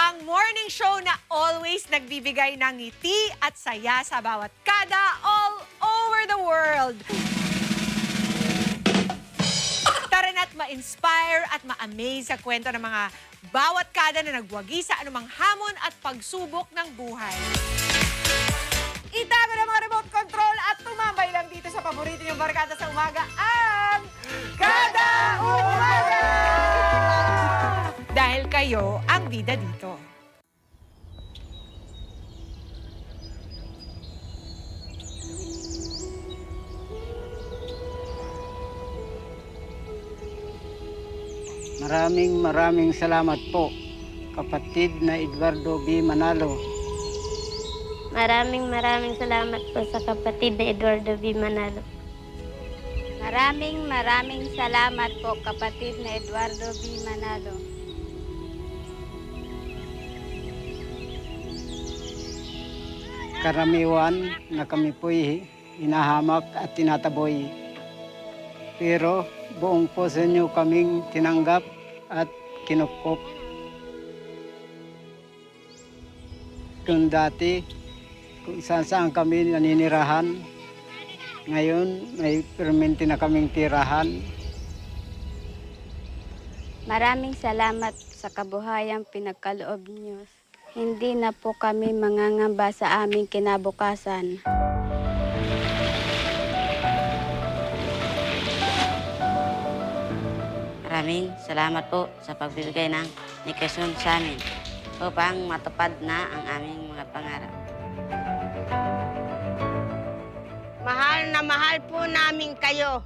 Ang morning show na always nagbibigay ng ngiti at saya sa bawat kada all over the world. Tara na't ma-inspire at ma-amaze sa kwento ng mga bawat kada na nagwagi sa anumang hamon at pagsubok ng buhay. Itago ng mga remote control at tumambay lang dito sa paborito niyong barkada sa umaga, ang Kada Umaga! Dahil kayo ang bida dito. Maraming salamat po, kapatid na Eduardo B. Manalo. Maraming salamat po sa kapatid na Eduardo B. Manalo. Maraming salamat po, kapatid na Eduardo B. Manalo. Karamiwan na kami po'y hinahamak at tinataboy. Pero buong puso niyo kaming tinanggap at kinupkop. Kung dati, kung saan kami naninirahan, ngayon may permanente na kaming tirahan. Maraming salamat sa kabuhayang pinagkaloob niyo. Hindi na po kami mangangamba sa aming kinabukasan. Maraming salamat po sa pagbibigay ng edukasyon sa amin upang matupad na ang aming mga pangarap. Mahal na mahal po namin kayo.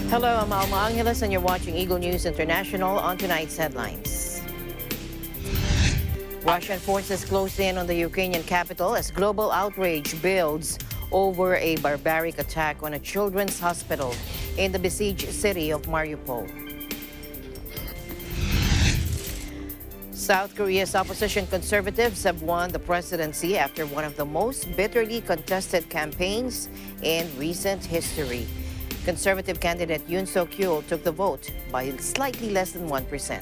Hello, I'm Alma Angeles and you're watching Eagle News International on tonight's headlines. Russian forces close in on the Ukrainian capital as global outrage builds over a barbaric attack on a children's hospital in the besieged city of Mariupol. South Korea's opposition conservatives have won the presidency after one of the most bitterly contested campaigns in recent history. Conservative candidate Yoon Suk-yeol took the vote by slightly less than 1%.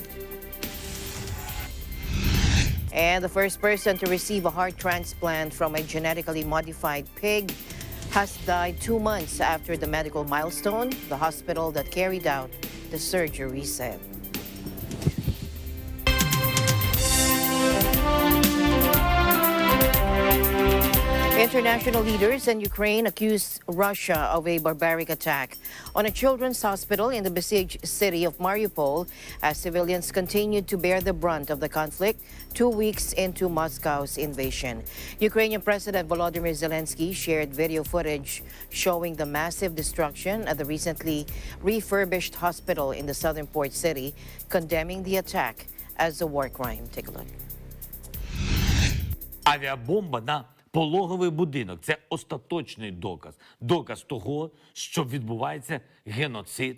And the first person to receive a heart transplant from a genetically modified pig has died 2 months after the medical milestone, the hospital that carried out the surgery said. International leaders in Ukraine accused Russia of a barbaric attack on a children's hospital in the besieged city of Mariupol as civilians continued to bear the brunt of the conflict 2 weeks into Moscow's invasion. Ukrainian President Volodymyr Zelensky shared video footage showing the massive destruction at the recently refurbished hospital in the southern port city, condemning the attack as a war crime. Take a look. Авіабомба на пологовий будинок – це остаточний доказ. Доказ того, що відбувається геноцид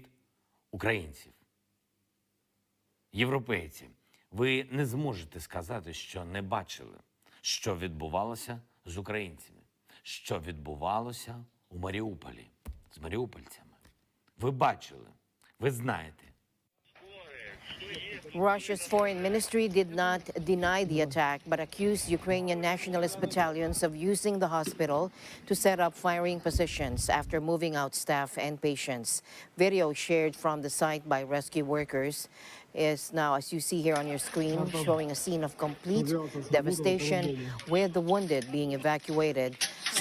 українців. Європейці, ви не зможете сказати, що не бачили, що відбувалося з українцями, що відбувалося у Маріуполі з маріупольцями. Ви бачили, ви знаєте. Russia's foreign ministry did not deny the attack, but accused Ukrainian nationalist battalions of using the hospital to set up firing positions after moving out staff and patients. Video shared from the site by rescue workers is now, as you see here on your screen, showing a scene of complete devastation with the wounded being evacuated,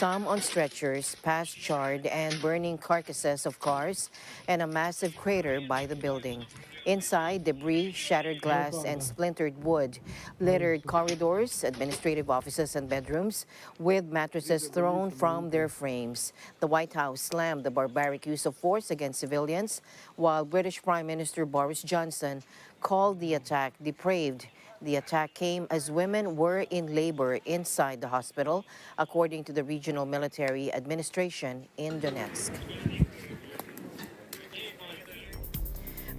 some on stretchers, past charred and burning carcasses of cars, and a massive crater by the building. Inside, debris, shattered glass, and splintered wood littered corridors, administrative offices, and bedrooms, with mattresses thrown from their frames. The White House slammed the barbaric use of force against civilians, while British Prime Minister Boris Johnson called the attack depraved. The attack came as women were in labor inside the hospital, according to the Regional Military Administration in Donetsk.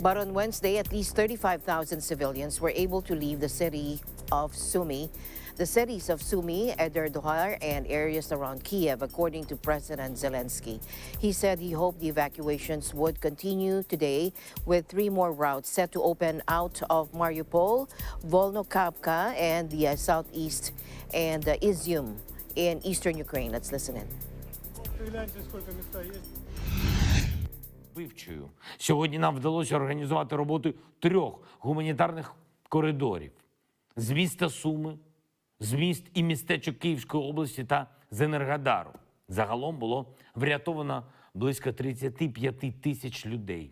But on Wednesday, at least 35,000 civilians were able to leave the city of Sumy. The cities of Sumy, Ederdohar, and areas around Kiev, according to President Zelensky. He said he hoped the evacuations would continue today, with 3 more routes set to open out of Mariupol, Volnovakha, and the southeast, and Izium in eastern Ukraine. Let's listen in. Вивчую. Сьогодні нам вдалося організувати роботу 3 гуманітарних коридорів з міста Суми, з міст і містечок Київської області та з Енергодару. Загалом було врятовано близько 35 тисяч людей.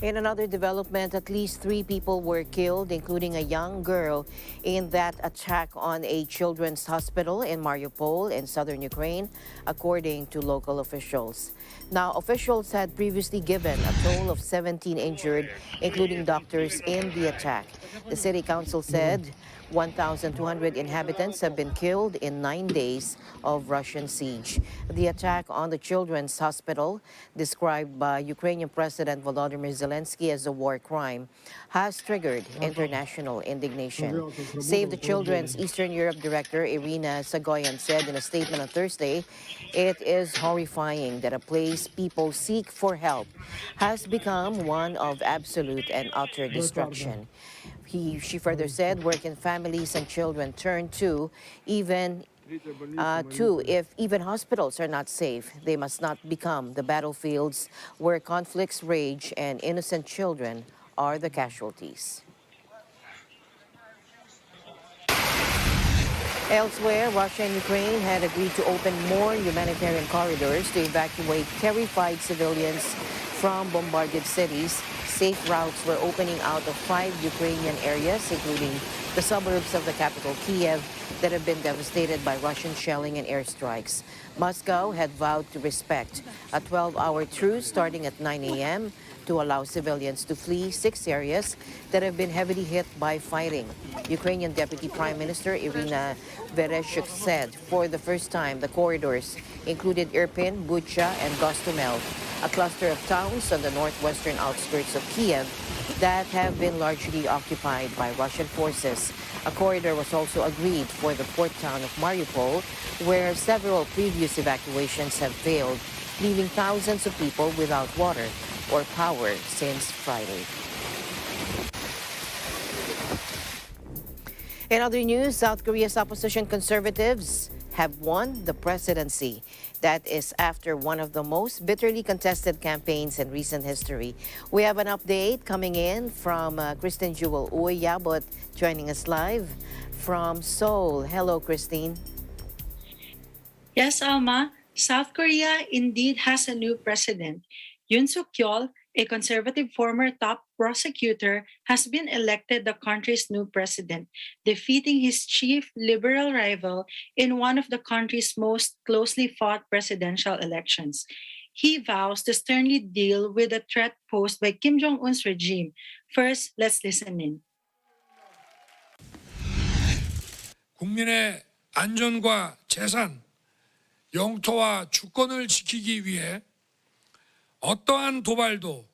In another development, at least 3 people were killed, including a young girl, in that attack on a children's hospital in Mariupol in southern Ukraine, according to local officials. Now, officials had previously given a toll of 17 injured, including doctors, in the attack. The city council said 1,200 inhabitants have been killed in 9 days of Russian siege. The attack on the children's hospital, described by Ukrainian President Volodymyr Zelensky as a war crime, has triggered international indignation. Save the Children's Eastern Europe Director Irina Sagoyan said in a statement on Thursday, "It is horrifying that a place people seek for help has become one of absolute and utter destruction." She further said working families and children turn to if even hospitals are not safe, they must not become the battlefields where conflicts rage and innocent children are the casualties. Elsewhere, Russia and Ukraine had agreed to open more humanitarian corridors to evacuate terrified civilians from bombarded cities. Safe routes were opening out of 5 Ukrainian areas, including the suburbs of the capital, Kiev, that have been devastated by Russian shelling and airstrikes. Moscow had vowed to respect a 12-hour truce starting at 9 a.m. to allow civilians to flee 6 areas that have been heavily hit by fighting. Ukrainian Deputy Prime Minister Irina Vereshchuk said for the first time the corridors included Irpin, Bucha, and Gostomel, a cluster of towns on the northwestern outskirts of Kiev that have been largely occupied by Russian forces. A corridor was also agreed for the port town of Mariupol, where several previous evacuations have failed, leaving thousands of people without water or power since Friday. In other news, South Korea's opposition conservatives have won the presidency. That is after one of the most bitterly contested campaigns in recent history. We have an update coming in from Christine Jewel Uyabot joining us live from Seoul. Hello, Christine. Yes, Alma. South Korea indeed has a new president. Yoon Suk-yeol, a conservative former top prosecutor, has been elected the country's new president, defeating his chief liberal rival in one of the country's most closely fought presidential elections. He vows to sternly deal with the threat posed by Kim Jong-un's regime. First, let's listen in. 국민의 안전과 재산, 영토와 주권을 지키기 위해 어떠한 도발도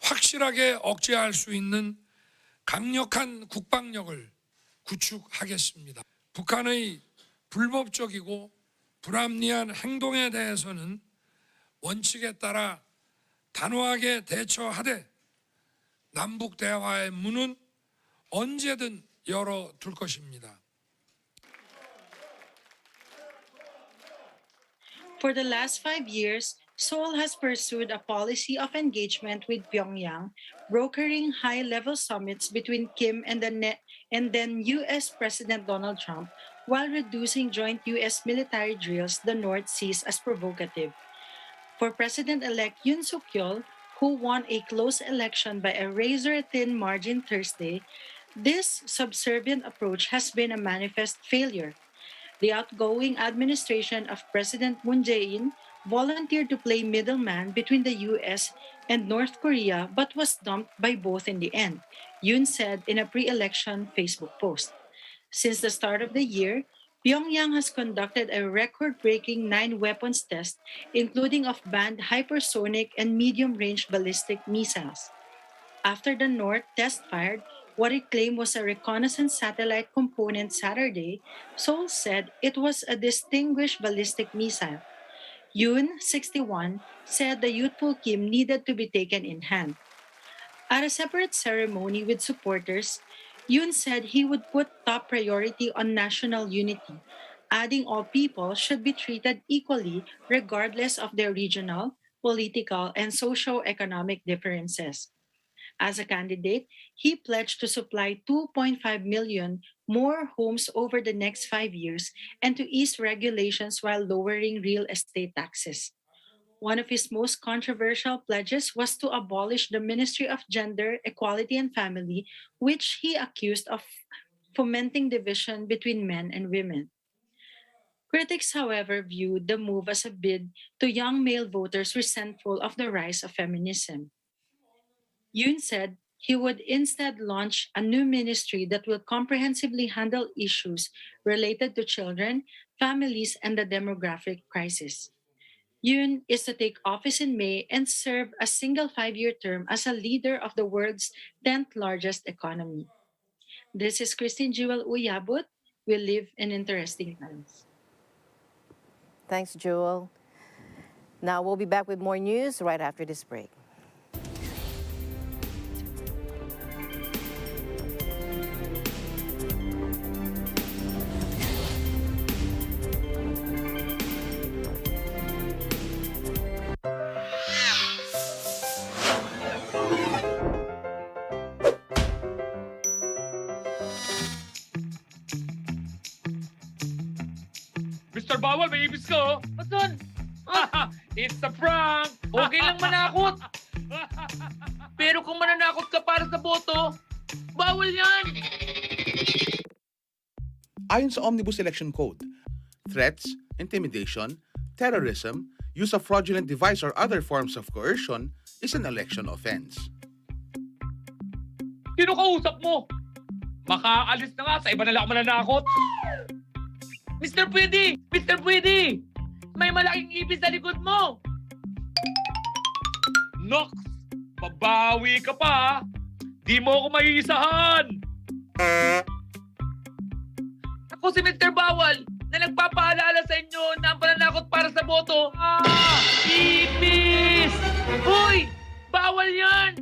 확실하게 억제할 수 있는 강력한 국방력을 구축하겠습니다. 북한의 불법적이고 불합리한 행동에 대해서는 원칙에 따라 단호하게 대처하되 남북 대화의 문은 언제든 열어둘 것입니다. For the last 5 years, Seoul has pursued a policy of engagement with Pyongyang, brokering high-level summits between Kim and then U.S. President Donald Trump, while reducing joint U.S. military drills the North sees as provocative. For President-elect Yoon Suk-yeol, who won a close election by a razor-thin margin Thursday, this subservient approach has been a manifest failure. The outgoing administration of President Moon Jae-in volunteered to play middleman between the US and North Korea but was dumped by both in the end, Yoon said in a pre-election Facebook post. Since the start of the year, Pyongyang has conducted a record-breaking 9 weapons test, including of banned hypersonic and medium-range ballistic missiles. After the North test-fired what it claimed was a reconnaissance satellite component Saturday, Seoul said it was a distinguished ballistic missile. Yoon, 61, said the youthful Kim needed to be taken in hand. At a separate ceremony with supporters, Yoon said he would put top priority on national unity, adding all people should be treated equally regardless of their regional, political, and socio-economic differences. As a candidate, he pledged to supply 2.5 million more homes over the next 5 years and to ease regulations while lowering real estate taxes. One of his most controversial pledges was to abolish the Ministry of Gender, Equality and Family, which he accused of fomenting division between men and women. Critics, however, viewed the move as a bid to young male voters resentful of the rise of feminism. Yoon said he would instead launch a new ministry that will comprehensively handle issues related to children, families, and the demographic crisis. Yoon is to take office in May and serve a single 5-year term as a leader of the world's 10th largest economy. This is Christine Jewel Uyabut. We live in interesting times. Thanks, Jewel. Now we'll be back with more news right after this break. Mr. Bawal, may ibis ka, oh. Asan? It's a prank! Okay lang manakot. Pero kung mananakot ka para sa boto, bawal yan! Ayon sa Omnibus Election Code, threats, intimidation, terrorism, use of fraudulent device or other forms of coercion is an election offense. Sino kausap mo? Makaalis na nga, sa iba na lang ako mananakot. Mr. Pwede! Mr. Pwede! May malaking ibis sa likod mo! Nox! Babawi ka pa, ha? Di mo ako maiisahan! Ako si Mr. Bawal na nagpapaalala sa inyo na ang pananakot para sa boto. Ibis! Hoy! Bawal yan!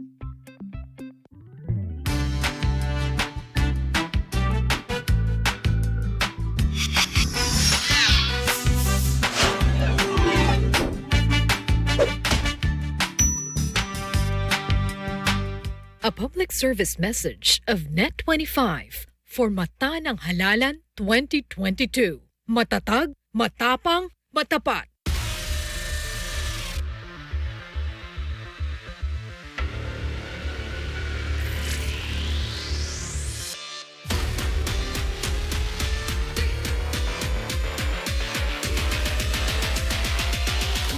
A public service message of Net25 for Mata ng Halalan 2022. Matatag, matapang, matapat.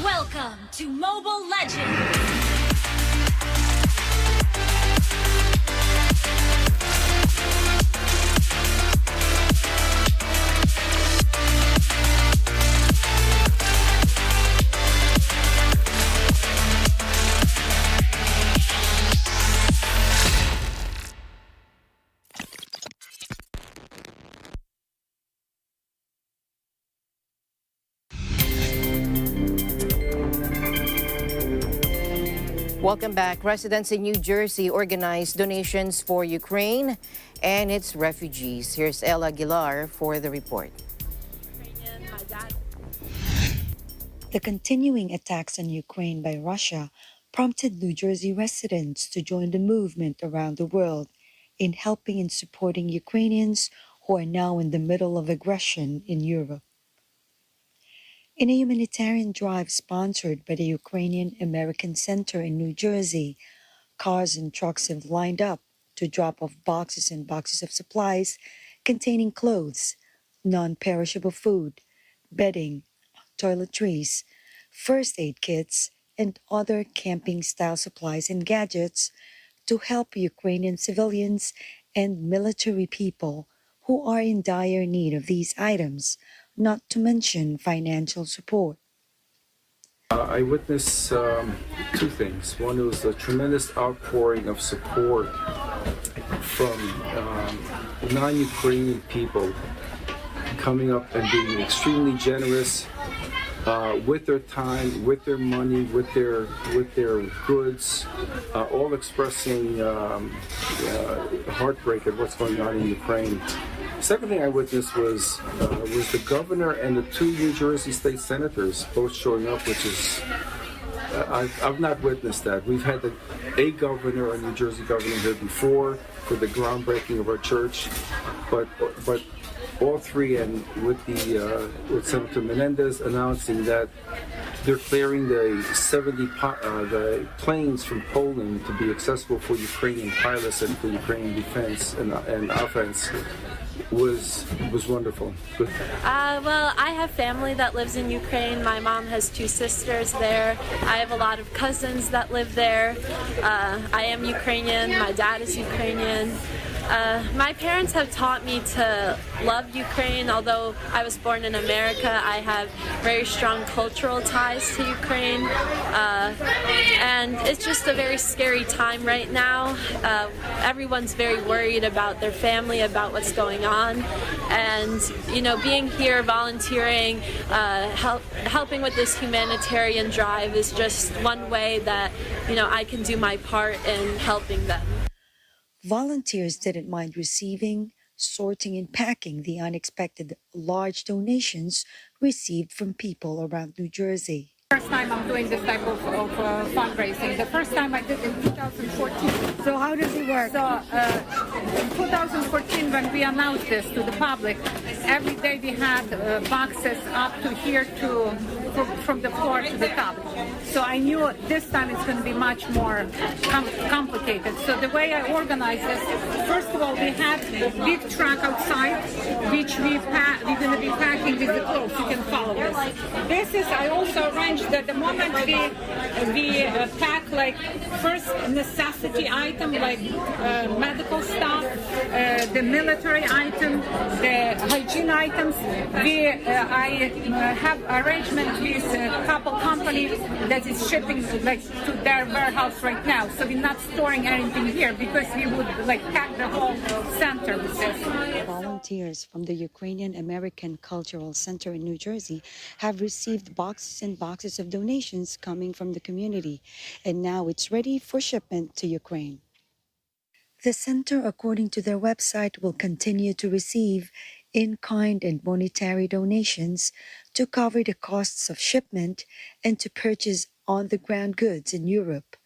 Welcome to Mobile Legends! Welcome back. Residents in New Jersey organized donations for Ukraine and its refugees. Here's Ella Aguilar for the report. The continuing attacks on Ukraine by Russia prompted New Jersey residents to join the movement around the world in helping and supporting Ukrainians who are now in the middle of aggression in Europe. In a humanitarian drive sponsored by the Ukrainian American Center in New Jersey, cars and trucks have lined up to drop off boxes and boxes of supplies containing clothes, non-perishable food, bedding, toiletries, first aid kits, and other camping-style supplies and gadgets to help Ukrainian civilians and military people who are in dire need of these items, not to mention financial support. I witnessed two things. One was a tremendous outpouring of support from non-Ukrainian people coming up and being extremely generous with their time, with their money, with their goods, all expressing heartbreak at what's going on in Ukraine. Second thing I witnessed was the governor and the two New Jersey state senators both showing up, which is I've not witnessed that. We've had a governor, a New Jersey governor here before for the groundbreaking of our church, but all three, and with Senator Menendez announcing that they're clearing the 70 the planes from Poland to be accessible for Ukrainian pilots and for Ukrainian defense and offense was wonderful. Good. Well, I have family that lives in Ukraine. My mom has two sisters there. I have a lot of cousins that live there. I am Ukrainian. My dad is Ukrainian. My parents have taught me to love Ukraine. Although I was born in America, I have very strong cultural ties to Ukraine. And it's just a very scary time right now. Everyone's very worried about their family, about what's going on. And, you know, being here, volunteering, helping with this humanitarian drive is just one way that, you know, I can do my part in helping them. Volunteers didn't mind receiving, sorting, and packing the unexpected large donations received from people around New Jersey. First time I'm doing this type of fundraising. The first time I did in 2014. So how does it work? So in 2014, when we announced this to the public, every day we had boxes up to here from the floor to the top. So I knew this time it's going to be much more complicated. So the way I organized this, first of all, we had a big truck outside, which we're going to be packing with the clothes. You can follow this. This is, I also arranged that the moment we pack like first necessity item like medical stuff, the military item, the hygiene items, I have arrangement with a couple companies that is shipping like to their warehouse right now. So we're not storing anything here because we would like pack the whole center with this. Volunteers from the Ukrainian American Cultural Center in New Jersey have received boxes and boxes of donations coming from the community, and now it's ready for shipment to Ukraine. The center, according to their website, will continue to receive in-kind and monetary donations to cover the costs of shipment and to purchase on-the-ground goods in Europe.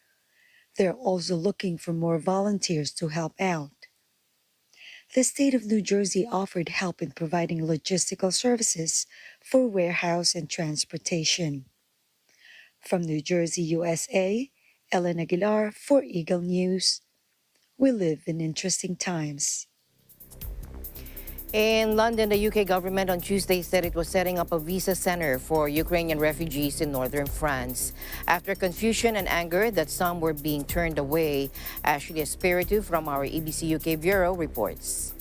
They're also looking for more volunteers to help out. The state of New Jersey offered help in providing logistical services for warehouse and transportation. From New Jersey, USA, Ellen Aguilar for Eagle News. We live in interesting times. In London, the UK government on Tuesday said it was setting up a visa center for Ukrainian refugees in northern France after confusion and anger that some were being turned away. Ashley Espiritu from our ABC UK Bureau reports.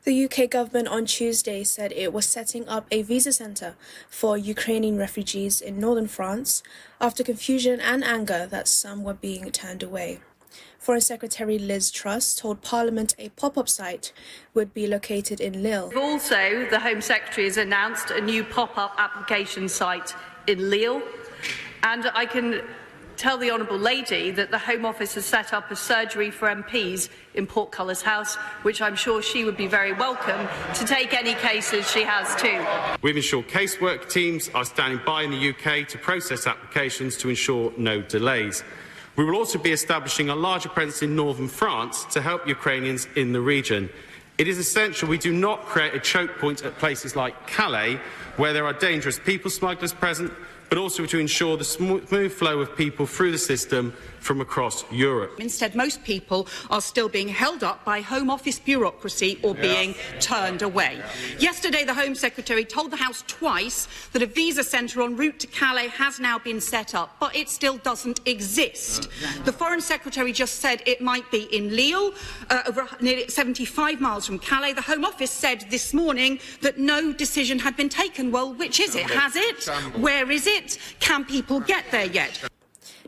The UK government on Tuesday said it was setting up a visa centre for Ukrainian refugees in northern France after confusion and anger that some were being turned away. Foreign Secretary Liz Truss told Parliament a pop-up site would be located in Lille. Also, the Home Secretary has announced a new pop-up application site in Lille, and I can tell the Honourable Lady that the Home Office has set up a surgery for MPs in Portcullis House, which I'm sure she would be very welcome to take any cases she has too. We've ensured casework teams are standing by in the UK to process applications to ensure no delays. We will also be establishing a larger presence in northern France to help Ukrainians in the region. It is essential we do not create a choke point at places like Calais, where there are dangerous people smugglers present, but also to ensure the smooth flow of people through the system from across Europe. Instead, most people are still being held up by Home Office bureaucracy or being turned away. Yesterday, the Home Secretary told the House twice that a visa centre en route to Calais has now been set up, but it still doesn't exist. The Foreign Secretary just said it might be in Lille, over nearly 75 miles from Calais. The Home Office said this morning that no decision had been taken. Well, which is it? Has it? Where is it? Can people get there yet?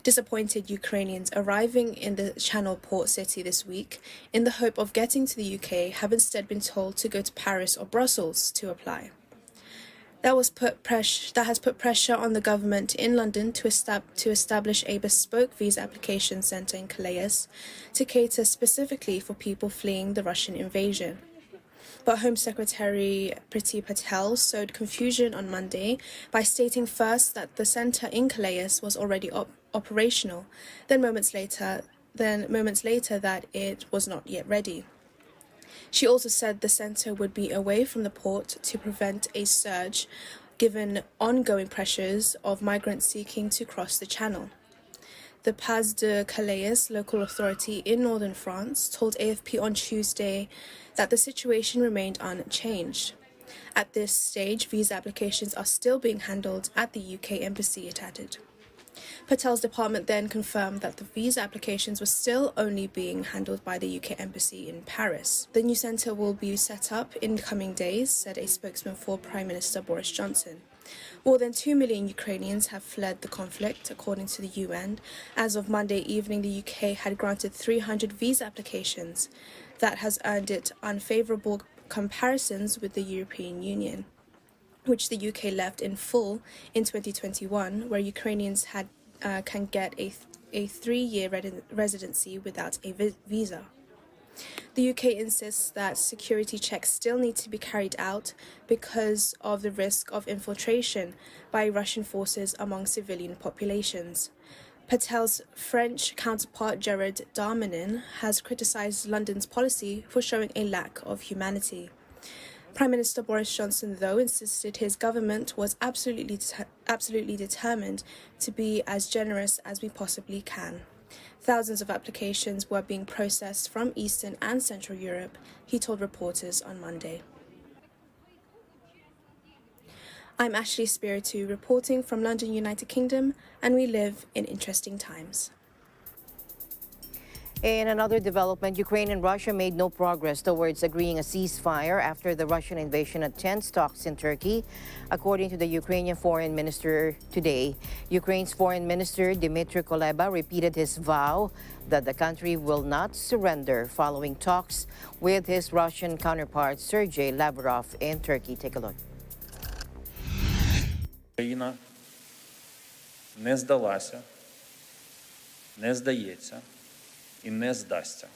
Disappointed Ukrainians arriving in the Channel port city this week in the hope of getting to the UK have instead been told to go to Paris or Brussels to apply. That has put pressure on the government in London to establish a bespoke visa application centre in Calais to cater specifically for people fleeing the Russian invasion. But Home Secretary Priti Patel sowed confusion on Monday by stating first that the centre in Calais was already operational, then moments later that it was not yet ready. She also said the centre would be away from the port to prevent a surge given ongoing pressures of migrants seeking to cross the Channel. The Pas de Calais local authority in northern France told AFP on Tuesday that the situation remained unchanged. At this stage, visa applications are still being handled at the UK embassy, it added. Patel's department then confirmed that the visa applications were still only being handled by the UK embassy in Paris. The new centre will be set up in the coming days, said a spokesman for Prime Minister Boris Johnson. More than 2 million Ukrainians have fled the conflict, according to the UN. As of Monday evening, the UK had granted 300 visa applications. That has earned it unfavourable comparisons with the European Union, which the UK left in full in 2021, where Ukrainians can get a 3-year residency without a visa. The UK insists that security checks still need to be carried out because of the risk of infiltration by Russian forces among civilian populations. Patel's French counterpart Gerard Darmanin has criticised London's policy for showing a lack of humanity. Prime Minister Boris Johnson, though, insisted his government was absolutely determined to be as generous as we possibly can. Thousands of applications were being processed from Eastern and Central Europe, he told reporters on Monday. I'm Ashley Spiritu, reporting from London, United Kingdom, and we live in interesting times. In another development, Ukraine and Russia made no progress towards agreeing a ceasefire after the Russian invasion at tense talks in Turkey. According to the Ukrainian foreign minister today, Ukraine's foreign minister Dmytro Kuleba repeated his vow that the country will not surrender following talks with his Russian counterpart Sergei Lavrov in Turkey. Take a look. Україна не здалася, не здається і не здасться.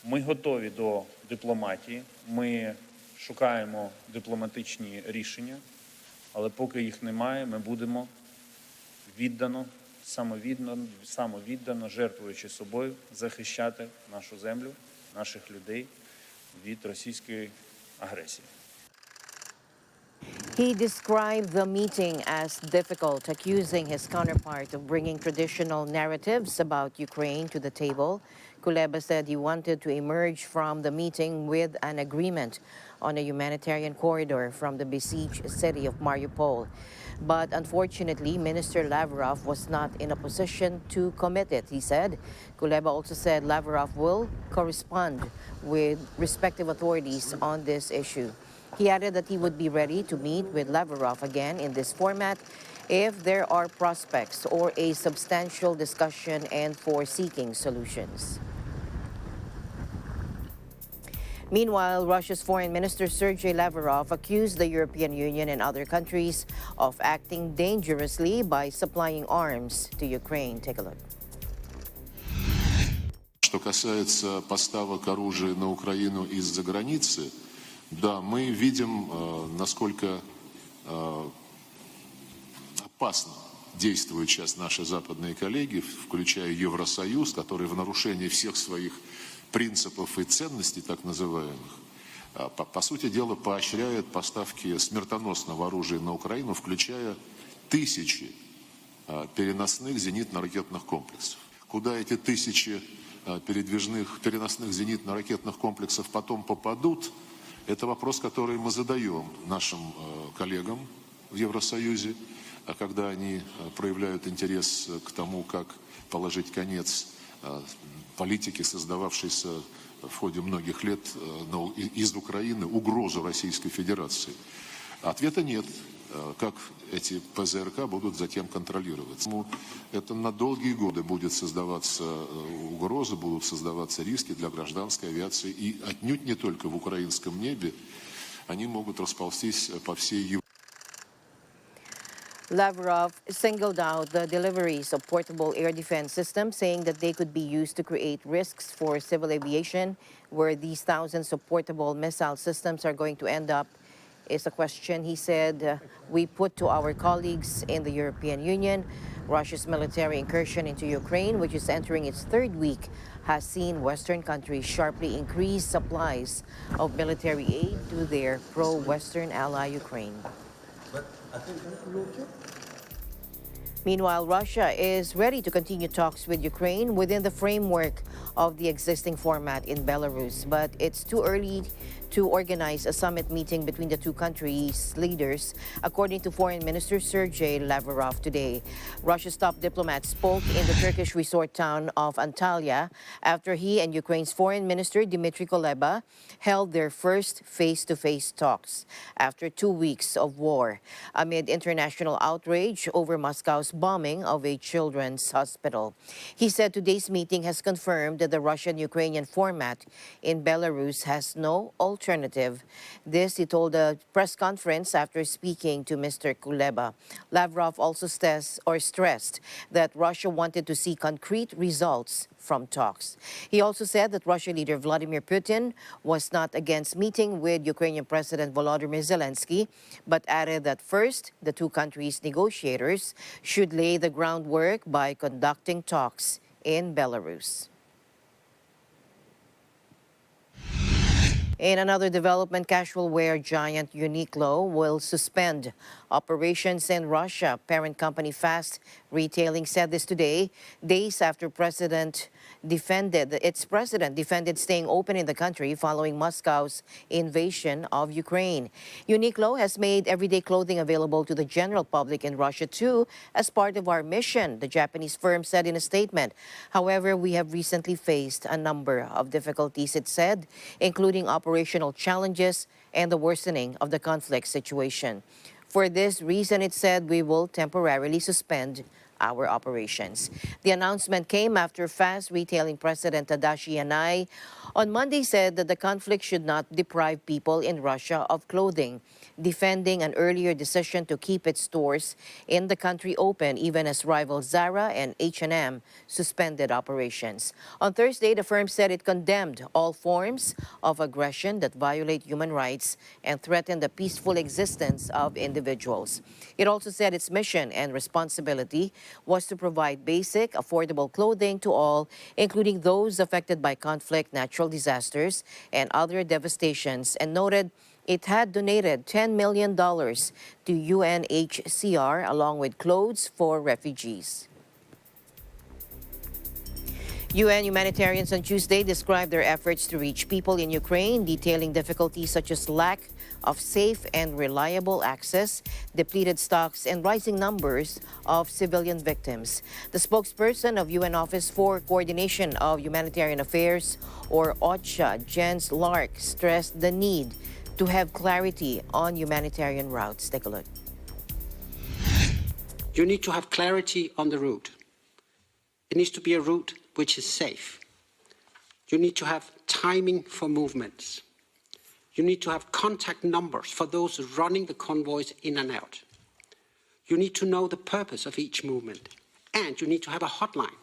Ми готові до дипломатії, ми шукаємо дипломатичні рішення, але поки їх немає, ми будемо віддано, самовіддано, жертвуючи собою, захищати нашу землю, наших людей від російської агресії. He described the meeting as difficult, accusing his counterpart of bringing traditional narratives about Ukraine to the table. Kuleba said he wanted to emerge from the meeting with an agreement on a humanitarian corridor from the besieged city of Mariupol. But unfortunately, Minister Lavrov was not in a position to commit it, he said. Kuleba also said Lavrov will correspond with respective authorities on this issue. He added that he would be ready to meet with Lavrov again in this format if there are prospects or a substantial discussion and for seeking solutions. Meanwhile, Russia's Foreign Minister Sergei Lavrov accused the European Union and other countries of acting dangerously by supplying arms to Ukraine. Take a look. Что касается поставок оружия на Украину из-за границы, да, мы видим, насколько опасно действуют сейчас наши западные коллеги, включая Евросоюз, который в нарушении всех своих принципов и ценностей так называемых, по сути дела, поощряет поставки смертоносного оружия на Украину, включая тысячи переносных зенитно-ракетных комплексов. Куда эти тысячи переносных зенитно-ракетных комплексов потом попадут, это вопрос, который мы задаем нашим коллегам в Евросоюзе, когда они проявляют интерес к тому, как положить конец политике, создававшейся в ходе многих лет из Украины угрозу Российской Федерации. Ответа нет, как эти ПЗРК будут затем контролироваться. Это на долгие годы будет создаваться угроза, будут создаваться риски для гражданской авиации. И отнюдь не только в украинском небе, они могут расползтись по всей Европе. Lavrov singled out the deliveries of portable air defense systems, saying that they could be used to create risks for civil aviation. Where these thousands of portable missile systems are going to end up is a question, he said, we put to our colleagues in the European Union. Russia's military incursion into Ukraine, which is entering its third week, has seen Western countries sharply increase supplies of military aid to their pro-Western ally Ukraine. Meanwhile, Russia is ready to continue talks with Ukraine within the framework of the existing format in Belarus, but it's too early to organize a summit meeting between the two countries' leaders, according to Foreign Minister Sergei Lavrov today. Russia's top diplomat spoke in the Turkish resort town of Antalya after he and Ukraine's Foreign Minister Dmitry Kuleba held their first face-to-face talks after 2 weeks of war, amid international outrage over Moscow's bombing of a children's hospital. He said today's meeting has confirmed that the Russian-Ukrainian format in Belarus has no alternative. This, he told a press conference after speaking to Mr. Kuleba. Lavrov also stressed that Russia wanted to see concrete results from talks. He also said that Russian leader Vladimir Putin was not against meeting with Ukrainian President Volodymyr Zelensky, but added that first, the two countries' negotiators should lay the groundwork by conducting talks in Belarus. In another development, casual wear giant Uniqlo will suspend operations in Russia. Parent company Fast Retailing said this today, days after its president defended staying open in the country following Moscow's invasion of Ukraine. Uniqlo has made everyday clothing available to the general public in Russia too, as part of our mission, the Japanese firm said in a statement. However, we have recently faced a number of difficulties, it said, including operational challenges and the worsening of the conflict situation. For this reason, it said, we will temporarily suspend our operations. The announcement came after Fast Retailing President Tadashi Yanai on Monday said that the conflict should not deprive people in Russia of clothing, defending an earlier decision to keep its stores in the country open even as rivals Zara and H&M suspended operations. On Thursday, the firm said it condemned all forms of aggression that violate human rights and threaten the peaceful existence of individuals. It also said its mission and responsibility was to provide basic, affordable clothing to all, including those affected by conflict, natural disasters, and other devastations, and noted it had donated $10 million to UNHCR along with clothes for refugees. UN humanitarians on Tuesday described their efforts to reach people in Ukraine, detailing difficulties such as lack of safe and reliable access, depleted stocks, and rising numbers of civilian victims. The spokesperson of UN Office for Coordination of Humanitarian Affairs, or OCHA, Jens Lark, stressed the need to have clarity on humanitarian routes. Take a look. You need to have clarity on the route. It needs to be a route which is safe. You need to have timing for movements. You need to have contact numbers for those running the convoys in and out. You need to know the purpose of each movement. And you need to have a hotline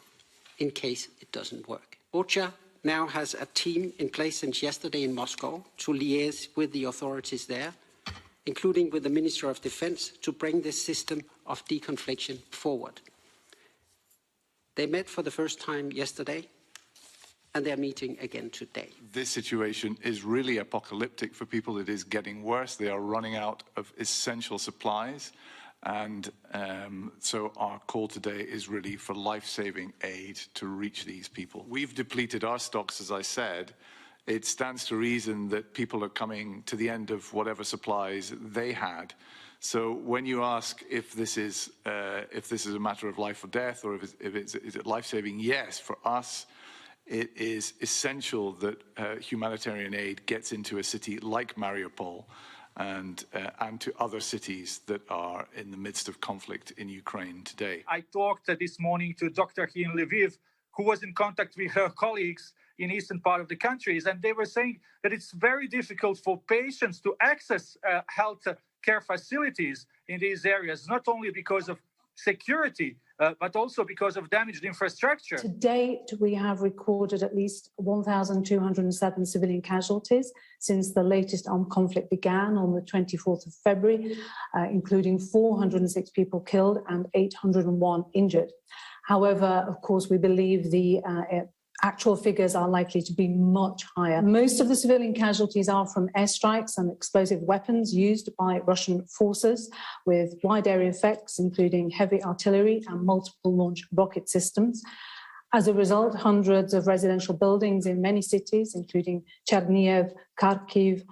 in case it doesn't work. OCHA now has a team in place since yesterday in Moscow to liaise with the authorities there, including with the Minister of Defense, to bring this system of deconfliction forward. They met for the first time yesterday, and they're meeting again today. This situation is really apocalyptic for people. It is getting worse. They are running out of essential supplies. And so our call today is really for life-saving aid to reach these people. We've depleted our stocks, as I said. It stands to reason that people are coming to the end of whatever supplies they had. So when you ask if this is a matter of life or death, or is it life-saving, yes, for us, it is essential that humanitarian aid gets into a city like Mariupol and to other cities that are in the midst of conflict in Ukraine today. I talked this morning to a doctor here in Lviv who was in contact with her colleagues in the eastern part of the countries, and they were saying that it's very difficult for patients to access health care facilities in these areas, not only because of security, but also because of damaged infrastructure. To date, we have recorded at least 1,207 civilian casualties since the latest armed conflict began on the 24th of February, including 406 people killed and 801 injured. However, of course, we believe the actual figures are likely to be much higher. Most of the civilian casualties are from airstrikes and explosive weapons used by Russian forces with wide area effects, including heavy artillery and multiple launch rocket systems. As a result, hundreds of residential buildings in many cities, including Chernihiv, Kharkiv,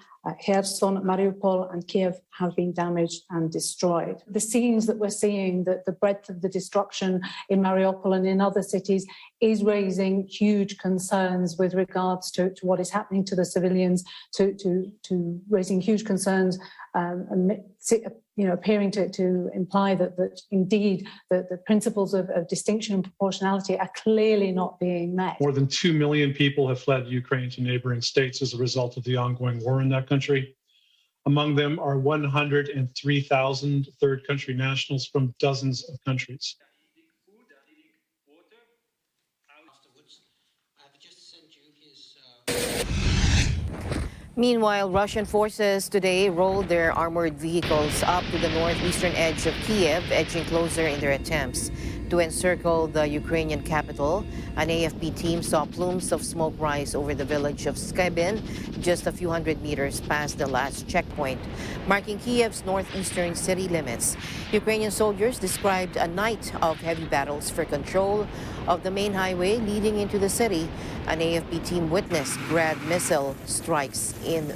Kherson, Mariupol, and Kiev, have been damaged and destroyed. The scenes that we're seeing, the breadth of the destruction in Mariupol and in other cities, is raising huge concerns with regards to what is happening to the civilians, to raising huge concerns, appearing to imply that indeed the principles of distinction and proportionality are clearly not being met. More than 2 million people have fled Ukraine to neighboring states as a result of the ongoing war in that country. Among them are 103,000 third country nationals from dozens of countries. Meanwhile, Russian forces today rolled their armored vehicles up to the northeastern edge of Kiev, edging closer in their attempts to encircle the Ukrainian capital. An AFP team saw plumes of smoke rise over the village of Skybin, just a few hundred meters past the last checkpoint, marking Kiev's northeastern city limits. Ukrainian soldiers described a night of heavy battles for control of the main highway leading into the city. An AFP team witnessed Grad missile strikes in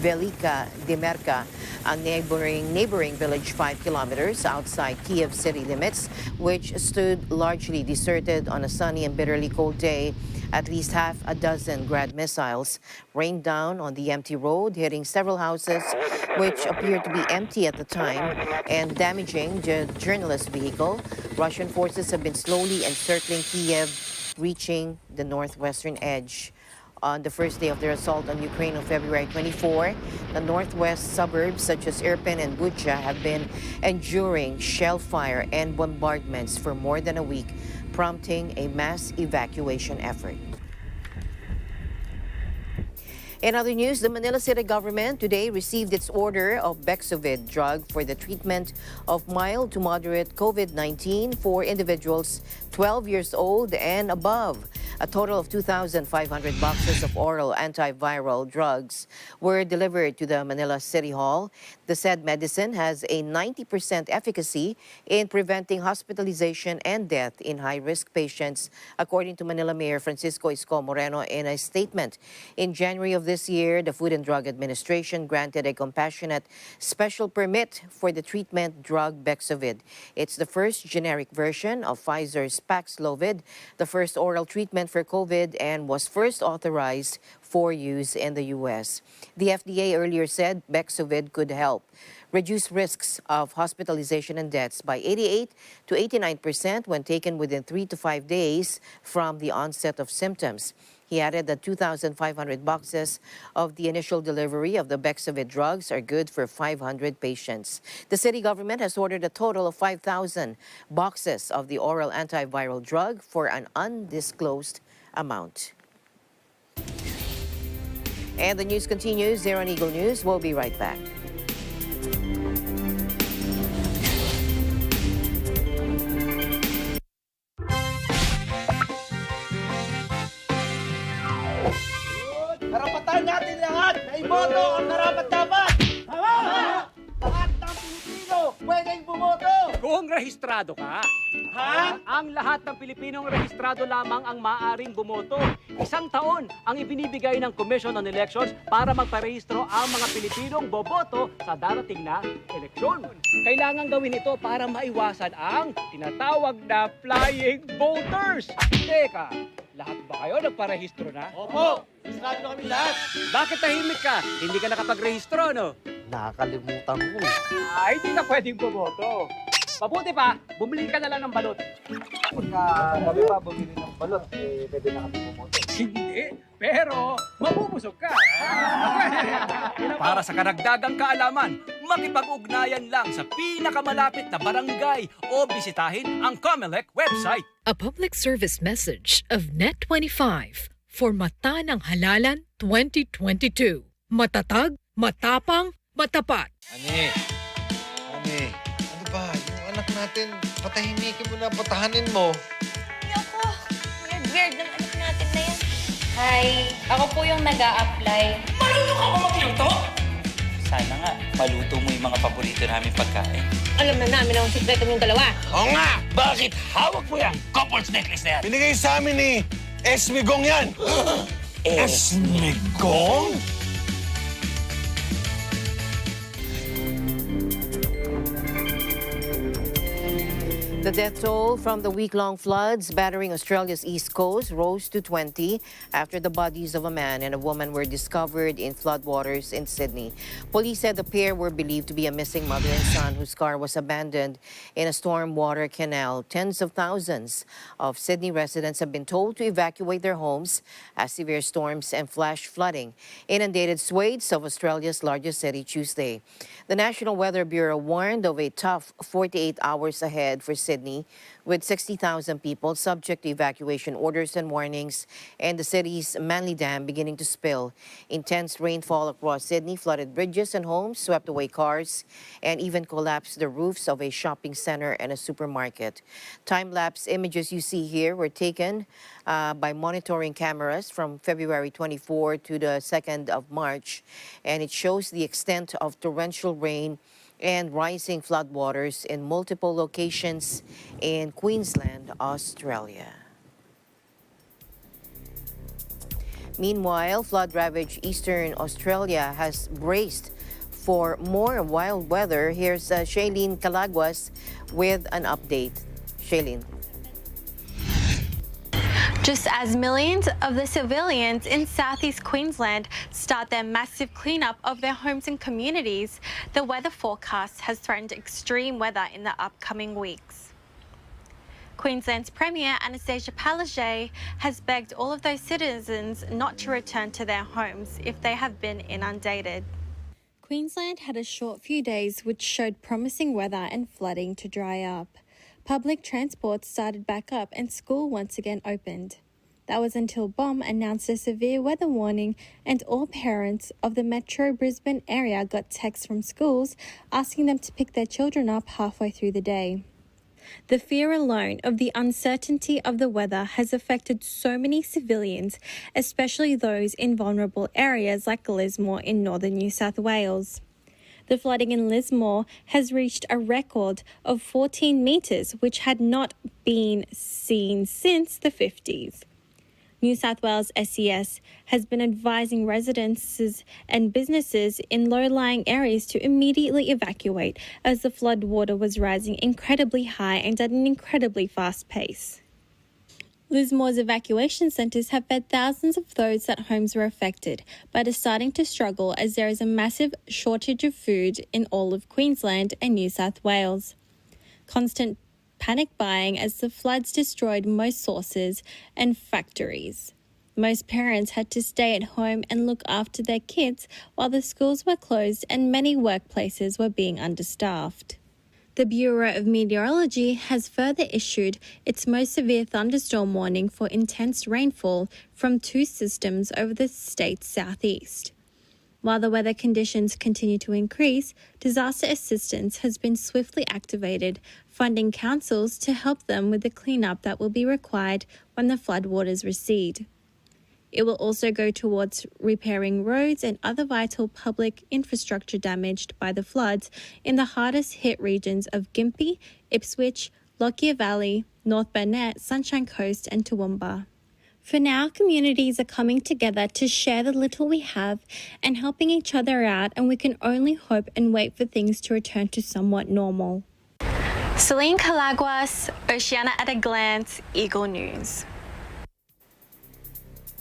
Velika Demerka, a neighboring village 5 kilometers outside Kiev city limits, which stood largely deserted on a sunny and bitterly cold day. At least half a dozen Grad missiles rained down on the empty road, hitting several houses, which appeared to be empty at the time, and damaging the journalist vehicle. Russian forces have been slowly encircling Kiev, reaching the northwestern edge. On the first day of their assault on Ukraine on February 24, the northwest suburbs such as Irpin and Bucha have been enduring shell fire and bombardments for more than a week, prompting a mass evacuation effort. In other news, the Manila city government today received its order of Bexovid drug for the treatment of mild to moderate COVID-19 for individuals 12 years old and above. A total of 2,500 boxes of oral antiviral drugs were delivered to the Manila City Hall. The said medicine has a 90% efficacy in preventing hospitalization and death in high-risk patients, according to Manila Mayor Francisco Isko Moreno in a statement. In January of this year, the Food and Drug Administration granted a compassionate special permit for the treatment drug Bexovid. It's the first generic version of Pfizer's Paxlovid, the first oral treatment for COVID, and was first authorized for use in the U.S. The FDA earlier said Bexovid could help reduce risks of hospitalization and deaths by 88 to 89% when taken within 3 to 5 days from the onset of symptoms. He added that 2,500 boxes of the initial delivery of the Bexovid drugs are good for 500 patients. The city government has ordered a total of 5,000 boxes of the oral antiviral drug for an undisclosed amount. And the news continues here on Eagle News. We'll be right back. bumoto ang karapat-dapat! Tama! Lahat ng Pilipino pwedeng bumoto! Kung rehistrado ka. Ha? Ang lahat ng Pilipinong rehistrado lamang ang maaaring bumoto. 1 taon ang ibinibigay ng Commission on Elections para magparehistro ang mga Pilipinong boboto sa darating na eleksyon. Kailangan gawin ito para maiwasan ang tinatawag na flying voters. Teka, lahat ba kayo nagparehistro na? Opo! Rehistrado na kami lahat! Bakit tahimik ka? Hindi ka nakapagrehistro, no? Nakakalimutan ko. Hindi ka pwedeng bumoto. Mabuti pa, bumili ka na lang ng balot. Pagka kami pa bumili ng balot, pwede na kami bumoto. Hindi, pero mabubusog ka. Para sa karagdagang kaalaman, makipag-ugnayan lang sa pinakamalapit na barangay o bisitahin ang COMELEC website. A public service message of Net25 for Mata ng Halalan 2022. Matatag, matapang, matapat. Ani, ano ba? Yung anak natin, patahimikin mo na, patahanin mo. Ayoko. Weird ng anak natin na yan. Hi, ako po yung nag-a-apply. Marunong ka ba magluto? Sana nga, paluto mo yung mga paborito namin pagkain. Alam na namin ang sikreto yung dalawa. Oo nga! Bakit hawak mo yan? Couple's necklace na yan. Binigay sa amin ni Esmigong yan. Esmigong? The death toll from the week-long floods battering Australia's east coast rose to 20 after the bodies of a man and a woman were discovered in floodwaters in Sydney. Police said the pair were believed to be a missing mother and son whose car was abandoned in a stormwater canal. Tens of thousands of Sydney residents have been told to evacuate their homes as severe storms and flash flooding inundated swathes of Australia's largest city Tuesday. The National Weather Bureau warned of a tough 48 hours ahead for Sydney, with 60,000 people subject to evacuation orders and warnings, and the city's Manly Dam beginning to spill. Intense rainfall across Sydney flooded bridges and homes, swept away cars, and even collapsed the roofs of a shopping center and a supermarket. Time-lapse images you see here were taken by monitoring cameras from February 24 to the 2nd of March, and it shows the extent of torrential rain and rising floodwaters in multiple locations in Queensland, Australia. Meanwhile, flood-ravaged eastern Australia has braced for more wild weather. Here's Shailene Calaguas with an update. Shailene. Just as millions of the civilians in southeast Queensland start their massive cleanup of their homes and communities, the weather forecast has threatened extreme weather in the upcoming weeks. Queensland's Premier Anastasia Palaszczuk has begged all of those citizens not to return to their homes if they have been inundated. Queensland had a short few days which showed promising weather and flooding to dry up. Public transport started back up and school once again opened. That was until BOM announced a severe weather warning and all parents of the Metro Brisbane area got texts from schools asking them to pick their children up halfway through the day. The fear alone of the uncertainty of the weather has affected so many civilians, especially those in vulnerable areas like Lismore in northern New South Wales. The flooding in Lismore has reached a record of 14 metres, which had not been seen since the 50s. New South Wales SES has been advising residents and businesses in low-lying areas to immediately evacuate as the flood water was rising incredibly high and at an incredibly fast pace. Lismore's evacuation centres have fed thousands of those that homes were affected, but are starting to struggle as there is a massive shortage of food in all of Queensland and New South Wales. Constant panic buying as the floods destroyed most sources and factories. Most parents had to stay at home and look after their kids while the schools were closed and many workplaces were being understaffed. The Bureau of Meteorology has further issued its most severe thunderstorm warning for intense rainfall from 2 systems over the state's southeast. While the weather conditions continue to increase, disaster assistance has been swiftly activated, funding councils to help them with the cleanup that will be required when the floodwaters recede. It will also go towards repairing roads and other vital public infrastructure damaged by the floods in the hardest hit regions of Gympie, Ipswich, Lockyer Valley, North Burnett, Sunshine Coast and Toowoomba. For now, communities are coming together to share the little we have and helping each other out, and we can only hope and wait for things to return to somewhat normal. Celine Calaguas, Oceana at a Glance, Eagle News.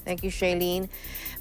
Thank you, Shailene.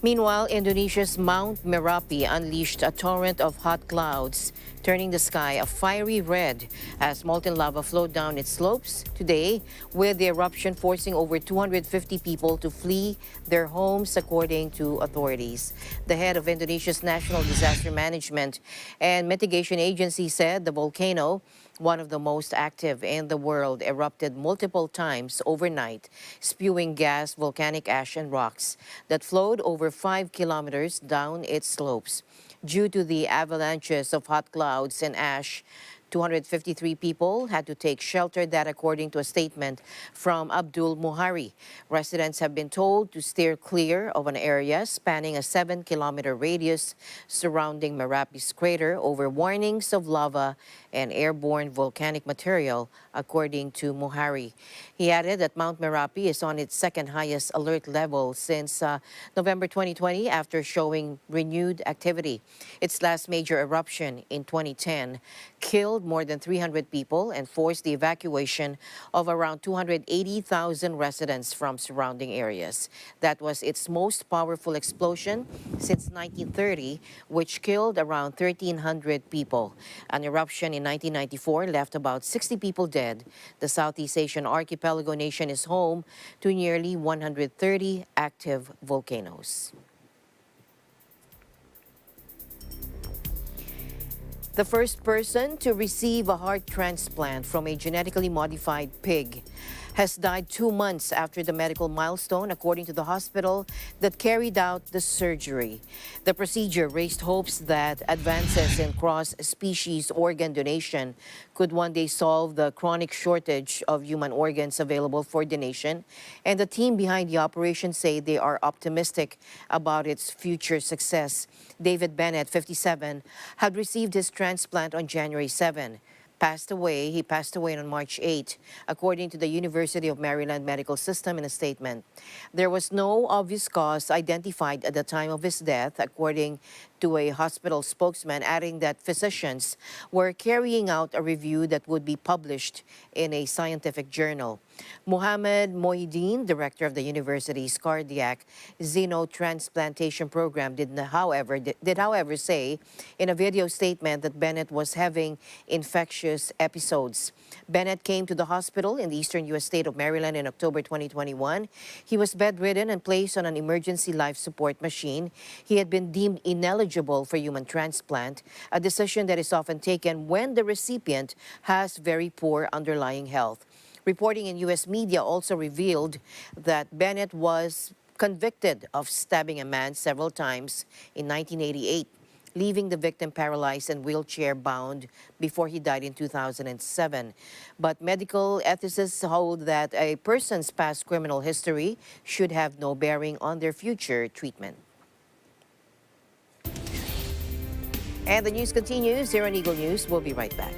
Meanwhile, Indonesia's Mount Merapi unleashed a torrent of hot clouds, turning the sky a fiery red as molten lava flowed down its slopes today, with the eruption forcing over 250 people to flee their homes, according to authorities. The head of Indonesia's National Disaster Management and Mitigation Agency said the volcano, one of the most active in the world, erupted multiple times overnight, spewing gas, volcanic ash, and rocks that flowed over 5 kilometers down its slopes. Due to the avalanches of hot clouds and ash, 253 people had to take shelter, that according to a statement from Abdul Muhari. Residents have been told to steer clear of an area spanning a 7-kilometer radius surrounding Merapi's crater over warnings of lava and airborne volcanic material, according to Muhari. He added that Mount Merapi is on its second highest alert level since November 2020 after showing renewed activity. Its last major eruption in 2010 killed more than 300 people and forced the evacuation of around 280,000 residents from surrounding areas. That was its most powerful explosion since 1930, which killed around 1,300 people. An eruption in 1994 left about 60 people dead. The Southeast Asian archipelago nation is home to nearly 130 active volcanoes. The first person to receive a heart transplant from a genetically modified pig has died 2 months after the medical milestone, according to the hospital that carried out the surgery. The procedure raised hopes that advances in cross-species organ donation could one day solve the chronic shortage of human organs available for donation, and the team behind the operation say they are optimistic about its future success. David Bennett, 57, had received his transplant on January 7. He passed away on March 8, according to the University of Maryland Medical System in a statement. There was no obvious cause identified at the time of his death, according to a hospital spokesman, adding that physicians were carrying out a review that would be published in a scientific journal. Mohammed Mohiddin, director of the university's cardiac xenotransplantation program, did however say in a video statement that Bennett was having infectious episodes. Bennett came to the hospital in the eastern U.S. state of Maryland in October 2021. He was bedridden and placed on an emergency life support machine. He had been deemed ineligible for human transplant, a decision that is often taken when the recipient has very poor underlying health. Reporting in U.S. media also revealed that Bennett was convicted of stabbing a man several times in 1988, leaving the victim paralyzed and wheelchair-bound before he died in 2007. But medical ethicists hold that a person's past criminal history should have no bearing on their future treatment. And the news continues here on Eagle News. We'll be right back.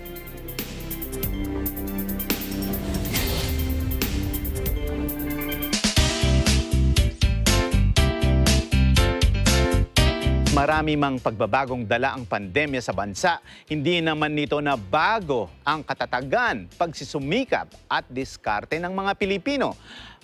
Marami mang pagbabagong dala ang pandemya sa bansa, hindi naman nito na bago ang katatagan, pagsusumikap at diskarte ng mga Pilipino.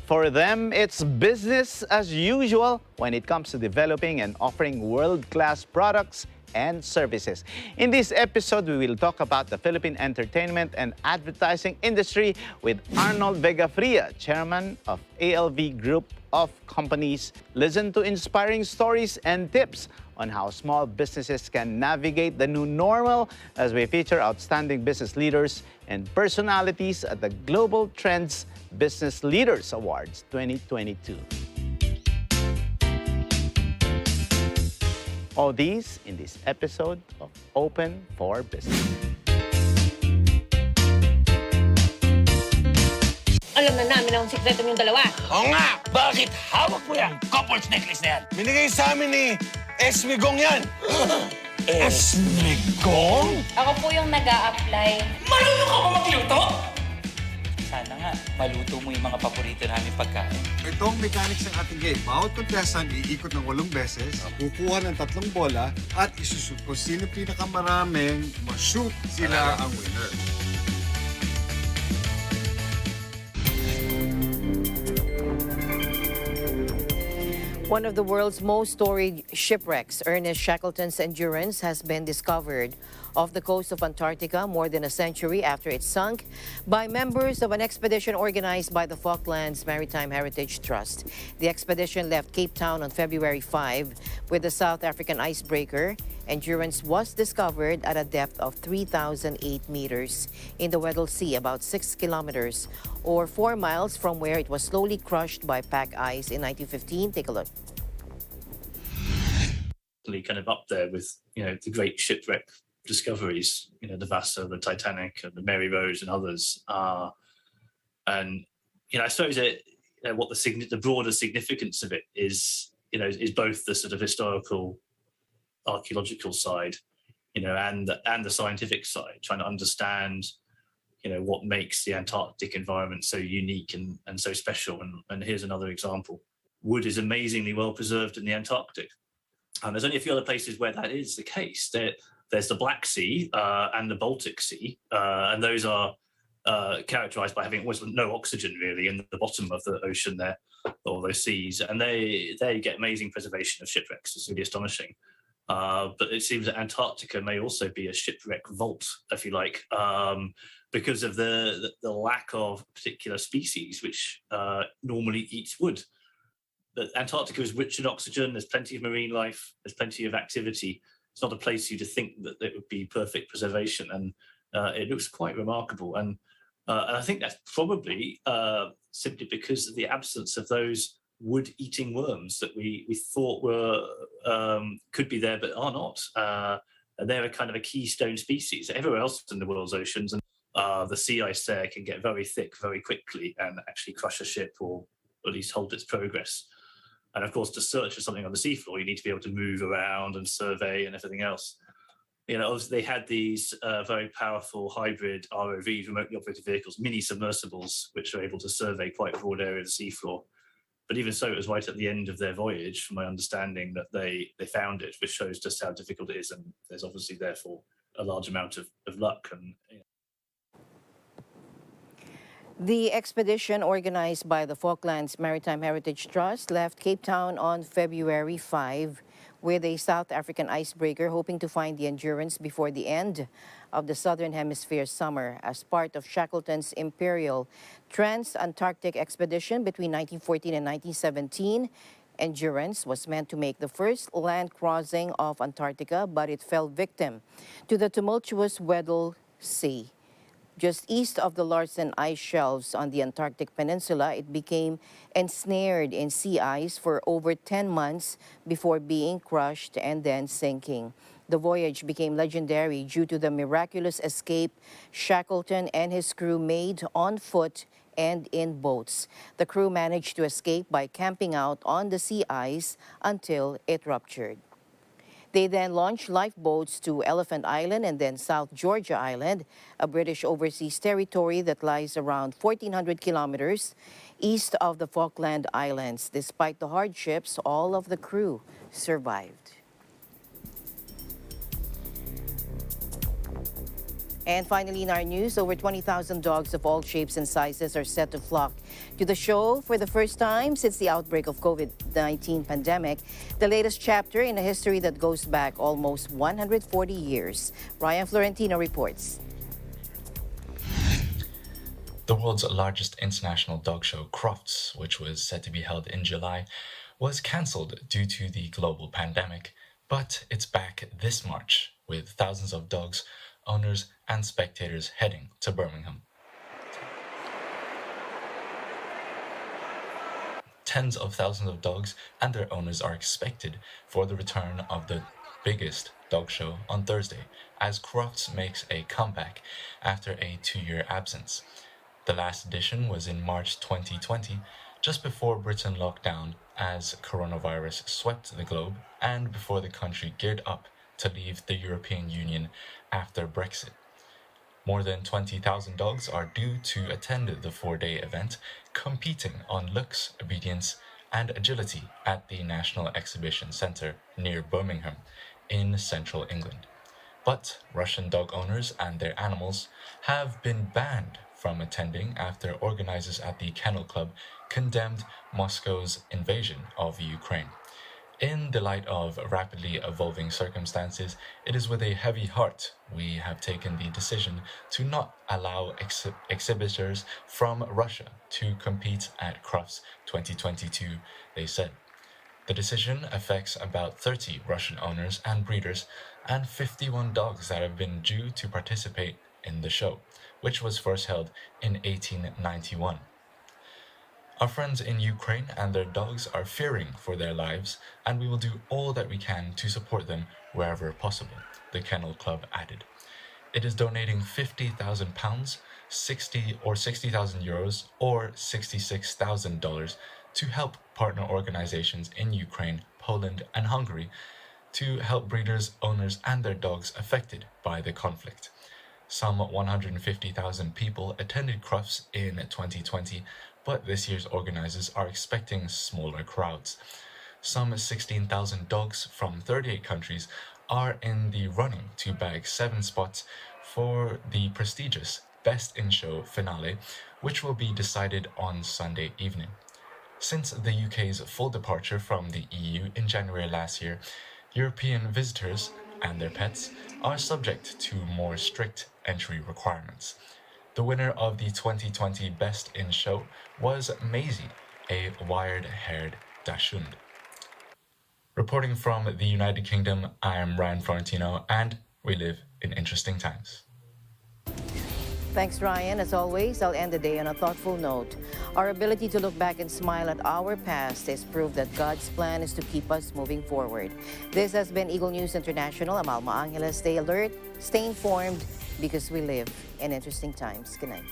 For them, it's business as usual when it comes to developing and offering world-class products and services. In this episode, we will talk about the Philippine entertainment and advertising industry with Arnold Vega-Fria, chairman of ALV Group of Companies. Listen to inspiring stories and tips on how small businesses can navigate the new normal as we feature outstanding business leaders and personalities at the Global Trends Business Leaders Awards 2022. All these in this episode of Open for Business. Alam na namin ang sikreto niyong dalawa. Oo nga! Bakit hawak mo yan? Couple's necklace na yan. Binigay sa amin ni Esmigong yan. Esmigong? Ako po yung nag-a-apply. Marunong ka ba magluto? Sana nga, maluto mo yung mga paborito namin pagkain. Ito ang mechanics ng ating game. Bawat contestant iikot ng 8 beses, kukuha ng 3 bola, at isushoot kung sino pinakamaraming ma-shoot sila ang winner. One of the world's most storied shipwrecks, Ernest Shackleton's Endurance, has been discovered off the coast of Antarctica more than a century after it sunk by members of an expedition organized by the Falklands Maritime Heritage Trust. The expedition left Cape Town on February 5 with the South African icebreaker. Endurance was discovered at a depth of 3,008 meters in the Weddell Sea, about 6 kilometers or 4 miles from where it was slowly crushed by pack ice in 1915. Take a look. Kind of up there with, the great shipwreck discoveries, the Vasa, the Titanic, and the Mary Rose, and others. And I suppose what the broader significance of it is both the sort of historical, archaeological side, and the scientific side, trying to understand, what makes the Antarctic environment so unique and so special. And here's another example: wood is amazingly well preserved in the Antarctic. And there's only a few other places where that is the case. There's the Black Sea and the Baltic Sea, and those are characterized by having almost no oxygen really in the bottom of the ocean there, or those seas, and they get amazing preservation of shipwrecks. It's really astonishing. But it seems that Antarctica may also be a shipwreck vault, if you like, because of the lack of particular species which normally eats wood. But Antarctica is rich in oxygen. There's plenty of marine life. There's plenty of activity. It's not a place for you to think that it would be perfect preservation, and it looks quite remarkable. And I think that's probably simply because of the absence of those wood-eating worms that we thought were could be there but are not. And they're a kind of a keystone species. Everywhere else in the world's oceans, and the sea ice there can get very thick very quickly and actually crush a ship or at least hold its progress. And of course, to search for something on the seafloor, you need to be able to move around and survey and everything else. Obviously they had these very powerful hybrid ROVs, remotely operated vehicles, mini submersibles, which are able to survey quite a broad area of the seafloor. But even so, it was right at the end of their voyage, from my understanding, that they found it, which shows just how difficult it is. And there's obviously, therefore, a large amount of luck. And The expedition, organized by the Falklands Maritime Heritage Trust, left Cape Town on February 5 with a South African icebreaker, hoping to find the Endurance before the end of the Southern Hemisphere summer as part of Shackleton's Imperial Trans-Antarctic Expedition between 1914 and 1917. Endurance was meant to make the first land crossing of Antarctica, but it fell victim to the tumultuous Weddell Sea. Just east of the Larsen ice shelves on the Antarctic Peninsula, it became ensnared in sea ice for over 10 months before being crushed and then sinking. The voyage became legendary due to the miraculous escape Shackleton and his crew made on foot and in boats. The crew managed to escape by camping out on the sea ice until it ruptured. They then launched lifeboats to Elephant Island and then South Georgia Island, a British overseas territory that lies around 1,400 kilometers east of the Falkland Islands. Despite the hardships, all of the crew survived. And finally, in our news, over 20,000 dogs of all shapes and sizes are set to flock to the show for the first time since the outbreak of COVID-19 pandemic, the latest chapter in a history that goes back almost 140 years. Ryan Florentino reports. The world's largest international dog show, Crufts, which was set to be held in July, was cancelled due to the global pandemic, but it's back this March with thousands of dogs, owners and spectators heading to Birmingham. Tens of thousands of dogs and their owners are expected for the return of the biggest dog show on Thursday, as Crufts makes a comeback after a 2-year absence. The last edition was in March 2020, just before Britain locked down as coronavirus swept the globe and before the country geared up to leave the European Union after Brexit. More than 20,000 dogs are due to attend the 4-day event, competing on looks, obedience, and agility at the National Exhibition Centre near Birmingham in central England. But Russian dog owners and their animals have been banned from attending after organizers at the Kennel Club condemned Moscow's invasion of Ukraine. In the light of rapidly evolving circumstances, it is with a heavy heart we have taken the decision to not allow exhibitors from Russia to compete at Crufts 2022, they said. The decision affects about 30 Russian owners and breeders and 51 dogs that have been due to participate in the show, which was first held in 1891. Our friends in Ukraine and their dogs are fearing for their lives, and we will do all that we can to support them wherever possible, the Kennel Club added. It is donating £50,000, 60,000 euros, or $66,000 to help partner organizations in Ukraine, Poland, and Hungary to help breeders, owners, and their dogs affected by the conflict. Some 150,000 people attended Crufts in 2020, but this year's organizers are expecting smaller crowds. Some 16,000 dogs from 38 countries are in the running to bag 7 spots for the prestigious Best in Show finale, which will be decided on Sunday evening. Since the UK's full departure from the EU in January last year, European visitors and their pets are subject to more strict entry requirements. The winner of the 2020 Best in Show was Maisie, a wire-haired dachshund. Reporting from the United Kingdom, I am Ryan Florentino, and we live in interesting times. Thanks, Ryan. As always, I'll end the day on a thoughtful note. Our ability to look back and smile at our past is proof that God's plan is to keep us moving forward. This has been Eagle News International. I'm Alma Angeles. Stay alert, stay informed, because we live in interesting times. Good night.